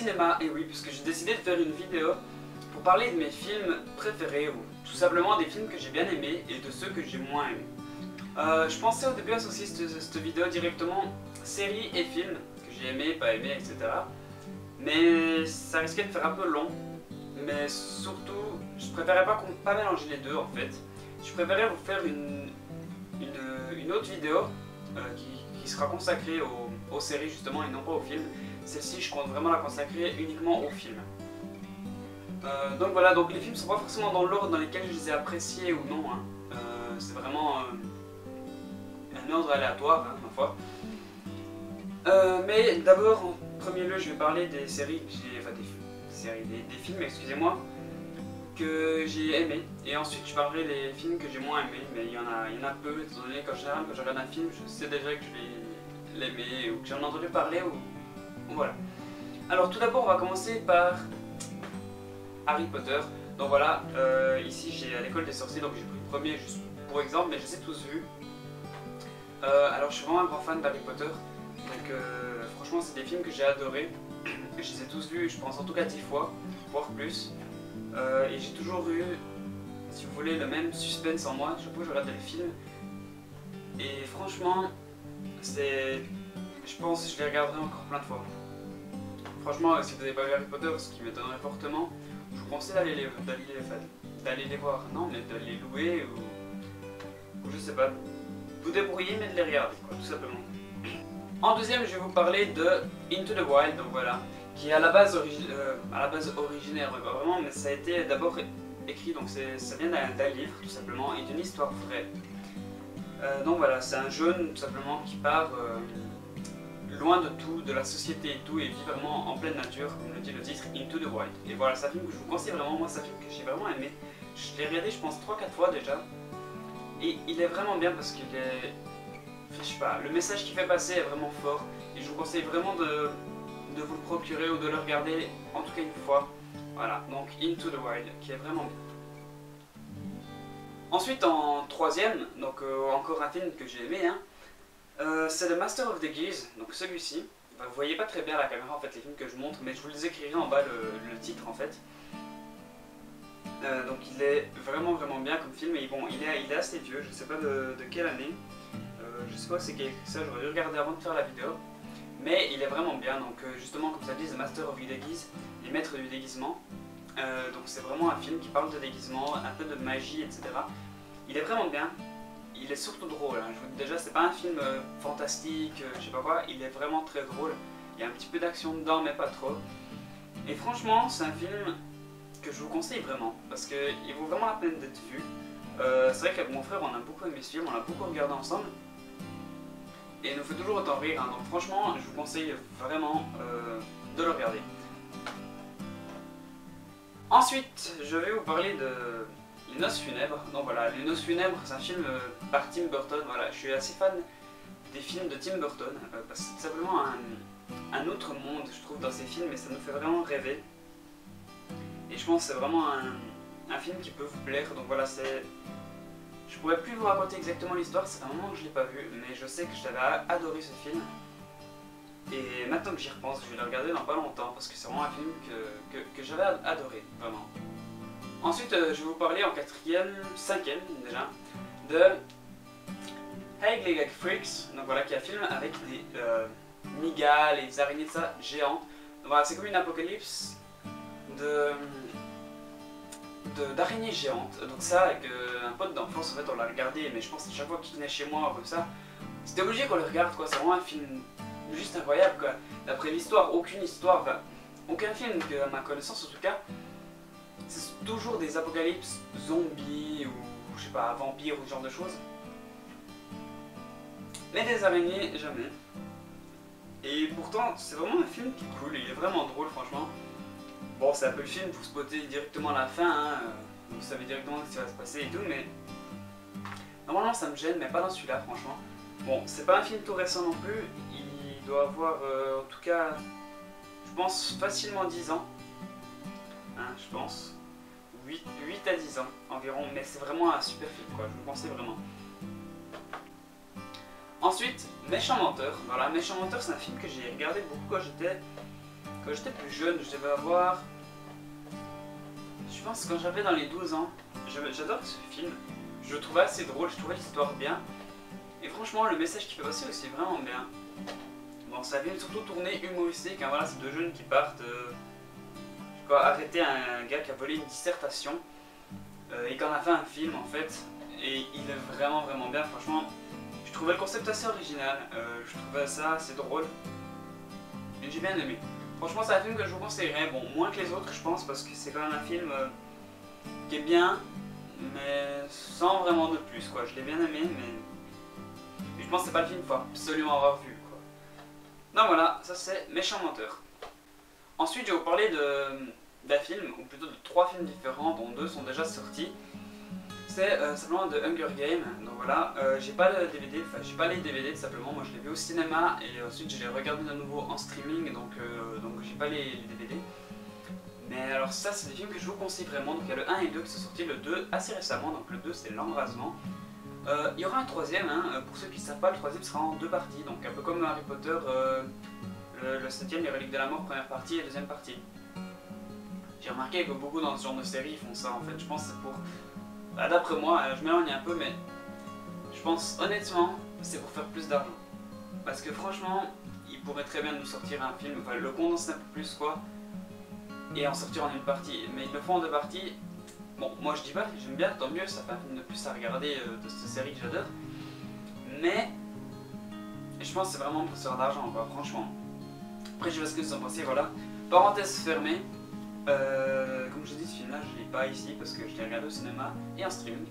cinéma, et oui, puisque j'ai décidé de faire une vidéo pour parler de mes films préférés, ou tout simplement des films que j'ai bien aimés et de ceux que j'ai moins aimés. Je pensais au début associer cette vidéo directement séries et films que j'ai aimés, pas aimés, etc. Mais ça risquait de faire un peu long. Mais surtout, je préférais pas mélanger les deux en fait. Je préférais vous faire une autre vidéo qui sera consacrée aux séries justement et non pas aux films. Celle-ci, je compte vraiment la consacrer uniquement aux films. Donc voilà, donc les films sont pas forcément dans l'ordre dans lequel je les ai appréciés ou non. Hein. C'est vraiment un ordre aléatoire, hein, ma foi. Mais d'abord, en premier lieu, je vais parler des séries que j'ai, enfin des films, excusez-moi, que j'ai aimés. Et ensuite, je parlerai des films que j'ai moins aimés, mais il y en a peu, étant donné qu'en général, quand je regarde un film, je sais déjà que je vais l'aimer ou que j'en ai entendu parler ou voilà. Alors tout d'abord, on va commencer par Harry Potter. Donc voilà, ici j'ai à l'école des sorciers, donc j'ai pris le premier juste pour exemple, mais je les ai tous vus. Alors je suis vraiment un grand fan d'Harry Potter, donc franchement c'est des films que j'ai adorés. Je les ai tous vus, je pense en tout cas 10 fois, voire plus. Et j'ai toujours eu, si vous voulez, le même suspense en moi chaque fois que je regarde les films. Et franchement, je pense que je les regarderai encore plein de fois. Franchement, si vous n'avez pas vu Harry Potter, ce qui m'étonnerait fortement, je vous conseille d'aller les voir. Non, mais de les louer ou je sais pas. Vous débrouiller, mais de les regarder, quoi, tout simplement. En deuxième, je vais vous parler de Into the Wild, donc voilà, qui est à la base originaire, pas vraiment, mais ça a été d'abord écrit, donc ça vient d'un livre, tout simplement, et d'une histoire vraie. Donc voilà, c'est un jeune, tout simplement, qui part loin de tout, de la société et tout, et vit vraiment en pleine nature, comme le dit le titre, Into the Wild. Et voilà, c'est un film que je vous conseille vraiment, moi c'est un film que j'ai vraiment aimé. Je l'ai regardé, je pense, 3-4 fois déjà. Et il est vraiment bien parce qu'il est... Je sais pas, le message qu'il fait passer est vraiment fort. Et je vous conseille vraiment de vous le procurer ou de le regarder, en tout cas une fois. Voilà, donc Into the Wild, qui est vraiment bien. Ensuite, en troisième, donc encore un film que j'ai aimé, hein. C'est The Master of the Geese, donc celui-ci. Vous voyez pas très bien à la caméra en fait les films que je montre, mais je vous les écrirai en bas le titre en fait. Donc il est vraiment bien comme film, et bon il est assez vieux, je sais pas de quelle année. Je sais pas c'est qui a écrit ça, j'aurais dû regarder avant de faire la vidéo. Mais il est vraiment bien, donc justement comme ça dit, The Master of the Geese, les maîtres du déguisement. Donc c'est vraiment un film qui parle de déguisement, un peu de magie, etc. Il est vraiment bien. Il est surtout drôle, hein. Je vous dis déjà, c'est pas un film fantastique, je sais pas quoi, il est vraiment très drôle. Il y a un petit peu d'action dedans, mais pas trop. Et franchement, c'est un film que je vous conseille vraiment, parce qu'il vaut vraiment la peine d'être vu. C'est vrai qu'avec mon frère, on a beaucoup aimé ce film, on l'a beaucoup regardé ensemble. Et il nous fait toujours autant rire, hein. Donc franchement, je vous conseille vraiment de le regarder. Ensuite, je vais vous parler de Les Noces Funèbres. Donc voilà, Les Noces Funèbres, c'est un film par Tim Burton. Voilà, je suis assez fan des films de Tim Burton parce que c'est tout simplement un autre monde, je trouve, dans ces films, et ça nous fait vraiment rêver. Et je pense que c'est vraiment un film qui peut vous plaire. Donc voilà, je pourrais plus vous raconter exactement l'histoire, c'est un moment que je l'ai pas vu, mais je sais que j'avais adoré ce film. Et maintenant que j'y repense, je vais le regarder dans pas longtemps parce que c'est vraiment un film que j'avais adoré, vraiment. Ensuite, je vais vous parler en cinquième déjà, de Hey Glegg Freaks, donc voilà, qui est un film avec des migales et des araignées de ça géantes. Donc voilà, c'est comme une apocalypse d'araignées géantes. Donc ça, avec un pote d'enfance, en fait, on l'a regardé, mais je pense que chaque fois qu'il venait chez moi comme ça, c'était obligé qu'on le regarde, quoi. C'est vraiment un film juste incroyable, quoi. D'après l'histoire, aucune histoire, enfin, aucun film, à ma connaissance en tout cas, c'est toujours des apocalypses zombies ou je sais pas, vampires ou ce genre de choses. Mais des araignées, jamais. Et pourtant, c'est vraiment un film qui est cool, il est vraiment drôle, franchement. Bon, c'est un peu le film pour spotter directement à la fin, hein. Vous savez directement ce qui va se passer et tout, mais normalement ça me gêne, mais pas dans celui-là, franchement. Bon, c'est pas un film tout récent non plus, il doit avoir en tout cas, je pense facilement 10 ans, hein, je pense, 8 à 10 ans environ, mais c'est vraiment un super film, quoi, je vous le conseille vraiment. Ensuite, Méchant Menteur. Voilà, Méchant Menteur, c'est un film que j'ai regardé beaucoup quand quand j'étais plus jeune, je devais avoir... Je pense quand j'avais dans les 12 ans, j'adore ce film. Je le trouvais assez drôle, je trouvais l'histoire bien. Et franchement, le message qu'il fait passer aussi est vraiment bien. Bon, ça vient surtout tourner humoristique, hein, voilà, c'est deux jeunes qui partent arrêter un gars qui a volé une dissertation et qui en a fait un film en fait. Et il est vraiment bien, franchement. Je trouvais le concept assez original, je trouvais ça assez drôle. Et j'ai bien aimé. Franchement, c'est un film que je vous conseillerais, bon, moins que les autres je pense, parce que c'est quand même un film qui est bien, mais sans vraiment de plus quoi. Je l'ai bien aimé, mais je pense que c'est pas le film qu'il faut absolument avoir vu quoi. Donc voilà, ça c'est Méchant Menteur. Ensuite, je vais vous parler d'un film, ou plutôt de 3 films différents, dont 2 sont déjà sortis. C'est simplement de Hunger Games. Donc voilà, j'ai pas le DVD, enfin j'ai pas les DVD tout simplement. Moi je l'ai vu au cinéma et ensuite je l'ai regardé de nouveau en streaming, donc j'ai pas les DVD. Mais alors ça c'est des films que je vous conseille vraiment. Donc il y a le 1 et 2 qui sont sortis, le 2 assez récemment, donc le 2 c'est L'Embrasement. Il y aura un troisième, hein, pour ceux qui ne savent pas, le troisième sera en 2 parties, donc un peu comme Harry Potter, le 7ème, les Reliques de la Mort, première partie et deuxième partie. J'ai remarqué que beaucoup dans ce genre de série font ça en fait, je pense que c'est pour... Bah, d'après moi, je m'éloigne un peu, mais je pense honnêtement c'est pour faire plus d'argent. Parce que franchement, ils pourraient très bien nous sortir un film, enfin le condenser un peu plus quoi, et en sortir en une partie, mais ils le font en 2 parties. Bon, moi je dis pas, j'aime bien, tant mieux, ça fait un film de plus à regarder de cette série que j'adore. Mais je pense que c'est vraiment pour se faire d'argent quoi, franchement. Après je sais pas ce que vous en pensez, voilà. Parenthèse fermée. Comme je dis, ce film là je l'ai pas ici parce que je l'ai regardé au cinéma et en streaming.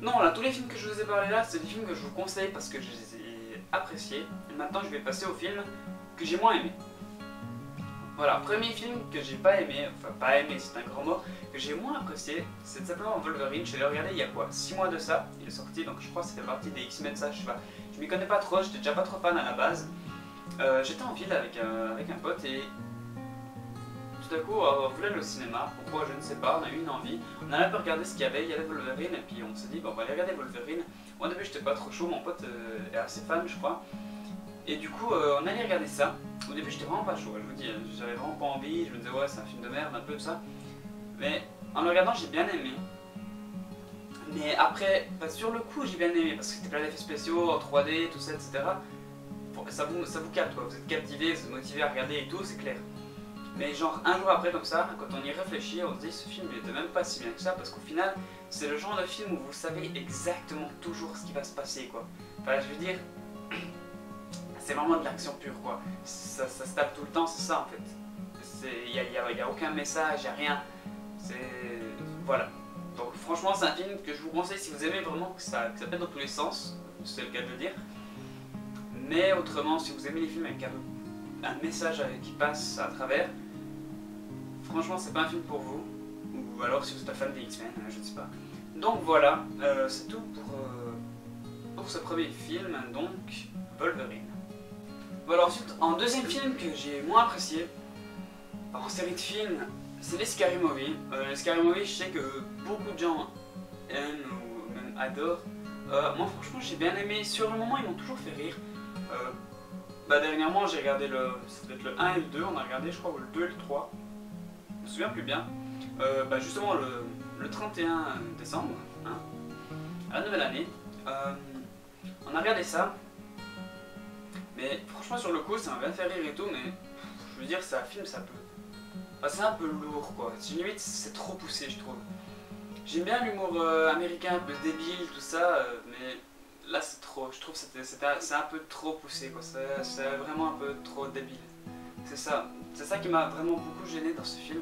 Non, voilà, tous les films que je vous ai parlé là, c'est des films que je vous conseille parce que je les ai appréciés. Et maintenant je vais passer aux films que j'ai moins aimés. Voilà, premier film que j'ai pas aimé, enfin pas aimé c'est un grand mot, que j'ai moins apprécié, c'est simplement Wolverine. Je l'ai regardé il y a quoi, 6 mois de ça, il est sorti, donc je crois que ça fait partie des X-Men, ça, je sais pas. Je m'y connais pas trop, j'étais déjà pas trop fan à la base. J'étais en ville avec un pote et tout à coup on voulait aller au cinéma, pourquoi je ne sais pas, on a eu une envie. On a un peu regardé ce qu'il y avait Wolverine et puis on s'est dit bon, on va aller regarder Wolverine. Moi au début j'étais pas trop chaud, mon pote est assez fan je crois. Et du coup, on allait regarder ça. Au début, j'étais vraiment pas chaud, je vous dis, j'avais vraiment pas envie. Je me disais, ouais, c'est un film de merde, un peu de ça. Mais en le regardant, j'ai bien aimé. Mais après, bah, sur le coup, j'ai bien aimé parce que c'était plein d'effets spéciaux, en 3D, tout ça, etc. Ça vous capte, quoi. Vous êtes captivé, vous êtes motivé à regarder et tout, c'est clair. Mais genre, un jour après, comme ça, quand on y réfléchit, on se dit, ce film, il était même pas si bien que ça parce qu'au final, c'est le genre de film où vous savez exactement toujours ce qui va se passer, quoi. Enfin, je veux dire. C'est vraiment de l'action pure quoi, ça se tape tout le temps, c'est ça en fait. Il n'y a aucun message, il n'y a rien. Voilà. Donc franchement c'est un film que je vous conseille si vous aimez vraiment que ça pète dans tous les sens, c'est le cas de le dire. Mais autrement, si vous aimez les films avec un message qui passe à travers, franchement c'est pas un film pour vous. Ou alors si vous êtes un fan des X-Men, je ne sais pas. Donc voilà, c'est tout pour ce premier film, donc Wolverine. Voilà, ensuite, en deuxième film que j'ai moins apprécié, en série de films, c'est les Scary Movie. Les Scary Movie, je sais que beaucoup de gens aiment ou même adorent. Moi, franchement, j'ai bien aimé. Sur le moment, ils m'ont toujours fait rire. Dernièrement, j'ai regardé ça doit être le 1 et le 2. On a regardé, je crois, le 2 et le 3. Je me souviens plus bien. Justement, le 31 décembre, hein, à la nouvelle année, on a regardé ça. Mais franchement sur le coup ça m'a bien fait rire et tout, mais je veux dire c'est un film, ça peut... Enfin, c'est un peu lourd quoi, limite c'est trop poussé je trouve. J'aime bien l'humour américain un peu débile tout ça, mais là c'est trop, je trouve que c'est un peu trop poussé quoi, c'est vraiment un peu trop débile. C'est ça qui m'a vraiment beaucoup gêné dans ce film.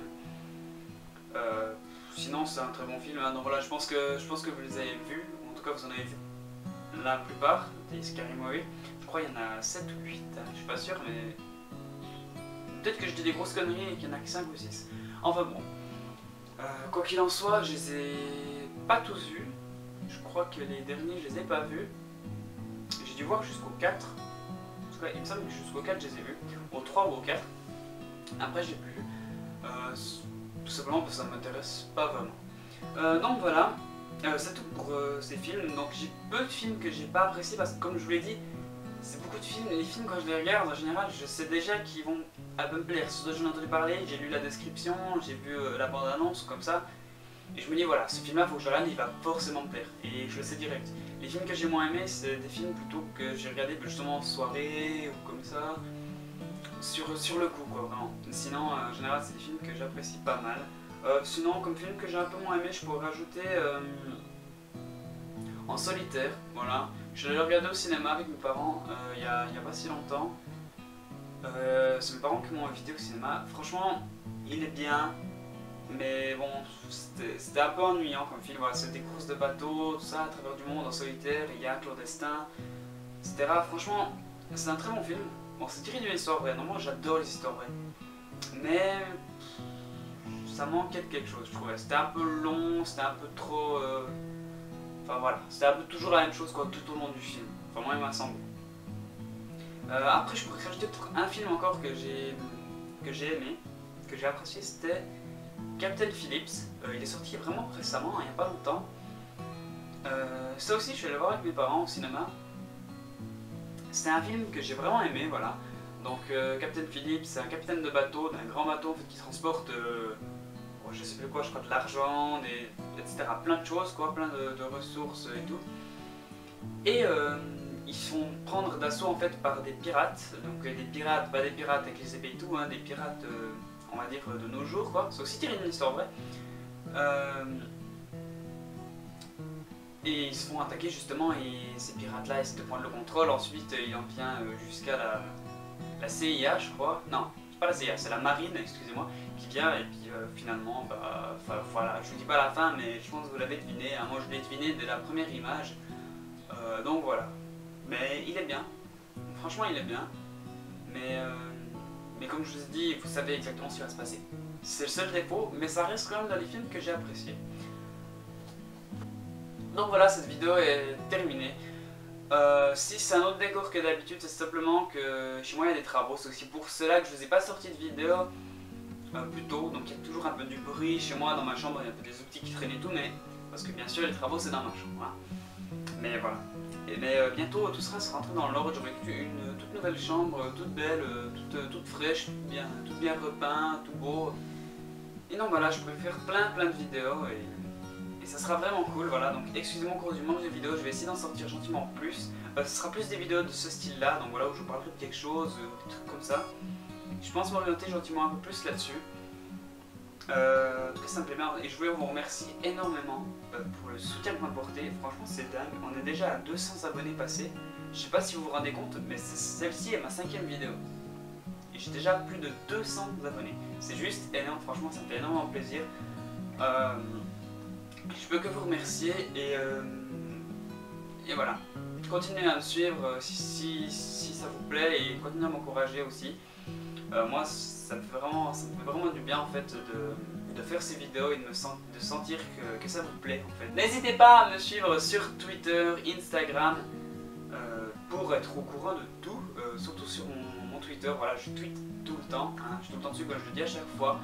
Sinon c'est un très bon film, hein. Donc voilà, je pense que vous les avez vus, en tout cas vous en avez vu la plupart des Scary Movie. Je crois qu'il y en a 7 ou 8, hein, je suis pas sûr, mais peut-être que je dis des grosses conneries et qu'il y en a que 5 ou 6. Enfin bon, quoi qu'il en soit, je les ai pas tous vus. Je crois que les derniers, je les ai pas vus. J'ai dû voir jusqu'au 4. En tout cas, il me semble que jusqu'au 4, je les ai vus. Au 3 ou au 4. Après, j'ai plus vu. Tout simplement parce que ça m'intéresse pas vraiment. Donc voilà, c'est tout pour ces films. Donc j'ai peu de films que j'ai pas appréciés parce que comme je vous l'ai dit, c'est beaucoup de films. Les films, quand je les regarde, en général, je sais déjà qu'ils vont un peu me plaire. Surtout j'en ai entendu parler, j'ai lu la description, j'ai vu la bande-annonce, comme ça. Et je me dis, voilà, ce film-là, faut que je regarde, il va forcément me plaire. Et je le sais direct. Les films que j'ai moins aimés, c'est des films plutôt que j'ai regardé justement en soirée ou comme ça. Sur le coup, quoi, vraiment. Sinon, en général, c'est des films que j'apprécie pas mal. Sinon, comme film que j'ai un peu moins aimé, je pourrais rajouter En solitaire, voilà. Je l'ai regardé au cinéma avec mes parents il y a pas si longtemps. C'est mes parents qui m'ont invité au cinéma. Franchement, il est bien, mais bon, c'était un peu ennuyant comme film. Voilà, c'est des courses de bateaux, tout ça, à travers du monde en solitaire, il y a un clandestin, etc. Franchement, c'est un très bon film. Bon, c'est tiré d'une histoire vraie. Normalement, j'adore les histoires vraies. Mais ça manquait de quelque chose, je trouvais. C'était un peu long, c'était un peu trop... Enfin voilà, c'était un peu toujours la même chose quoi, tout au long du film. Enfin moi il m'a semblé. Après je pourrais rajouter peut-être un film encore que j'ai aimé, que j'ai apprécié, c'était Captain Phillips. Il est sorti vraiment récemment, il n'y a pas longtemps. Ça aussi je suis allé le voir avec mes parents au cinéma. C'est un film que j'ai vraiment aimé, voilà. Donc Captain Phillips, c'est un capitaine de bateau, d'un grand bateau en fait, qui transporte je sais plus quoi, je crois de l'argent, etc. Plein de choses, quoi, plein de ressources et tout. Et ils se font prendre d'assaut en fait par des pirates. Donc des pirates, pas des pirates avec les épées et tout, hein, des pirates, on va dire, de nos jours, quoi. C'est aussi tiré d'une histoire vraie. Et ils se font attaquer justement et ces pirates-là essaient de prendre le contrôle. Ensuite il en vient jusqu'à la CIA, je crois. Non, c'est pas la CIA, c'est la marine, excusez-moi, qui vient et puis finalement, bah, voilà, je vous dis pas la fin, mais je pense que vous l'avez deviné. Hein, moi je l'ai deviné dès la première image. Donc voilà. Mais il est bien. Franchement, il est bien. Mais comme je vous ai dit, vous savez exactement ce qui va se passer. C'est le seul défaut, mais ça reste quand même dans les films que j'ai appréciés. Donc voilà, cette vidéo est terminée. Si c'est un autre décor que d'habitude, c'est simplement que chez moi il y a des travaux. C'est aussi pour cela que je vous ai pas sorti de vidéo plus tôt. Donc il y a toujours un peu du bruit chez moi dans ma chambre, il y a un peu des outils qui traînent et tout, mais parce que bien sûr les travaux c'est dans ma chambre. Hein. Mais voilà. Mais bientôt tout sera rentré dans l'ordre. J'aurai une toute nouvelle chambre, toute belle, toute fraîche, tout bien repeint, tout beau. Et donc voilà, je pourrais faire plein de vidéos et ça sera vraiment cool, voilà. Donc excusez-moi au cours du manque de vidéos, je vais essayer d'en sortir gentiment plus. Ce sera plus des vidéos de ce style là, donc voilà, où je vous parlerai de quelque chose, des trucs comme ça. Je pense m'orienter gentiment un peu plus là-dessus. En tout cas ça me plaît bien et je voulais vous remercier énormément pour le soutien que vous m'apportez. Franchement c'est dingue, on est déjà à 200 abonnés passés. Je sais pas si vous vous rendez compte, mais celle-ci est ma 5e vidéo. Et j'ai déjà plus de 200 abonnés. C'est juste énorme, franchement ça me fait énormément plaisir. Je peux que vous remercier et voilà. Continuez à me suivre si ça vous plaît et continuez à m'encourager aussi. Moi ça me fait vraiment du bien en fait de faire ces vidéos et de sentir que ça vous plaît en fait. N'hésitez pas à me suivre sur Twitter, Instagram pour être au courant de tout, surtout sur mon Twitter. Voilà, je tweete tout le temps, hein, je suis tout le temps dessus comme je le dis à chaque fois.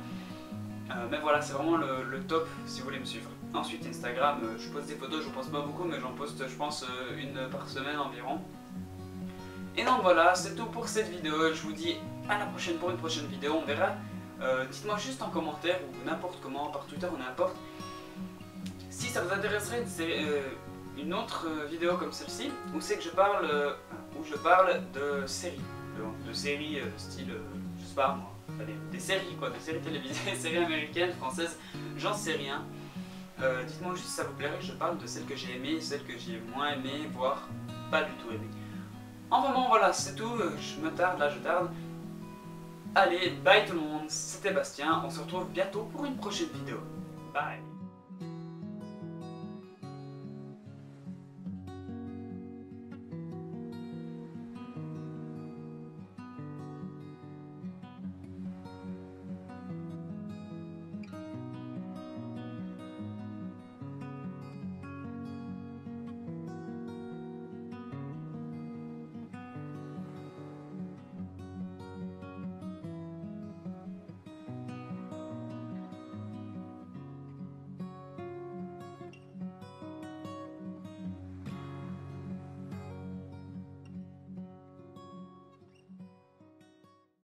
Mais voilà, c'est vraiment le top si vous voulez me suivre. Ensuite Instagram, je poste des photos, je ne poste pas beaucoup mais j'en poste je pense une par semaine environ. Et donc voilà, c'est tout pour cette vidéo, je vous dis à la prochaine pour une prochaine vidéo, on verra. Dites-moi juste en commentaire ou n'importe comment, par Twitter ou n'importe, si ça vous intéresserait une autre vidéo comme celle-ci, où c'est que je parle de séries, de séries style, je sais pas moi, des séries quoi, des séries télévisées, séries américaines, françaises, j'en sais rien. Dites-moi juste si ça vous plairait que je parle de celles que j'ai aimées, celles que j'ai moins aimées, voire pas du tout aimées. Enfin bon voilà, c'est tout, je me tarde, là je tarde. Allez, bye tout le monde, c'était Bastien, on se retrouve bientôt pour une prochaine vidéo. Bye.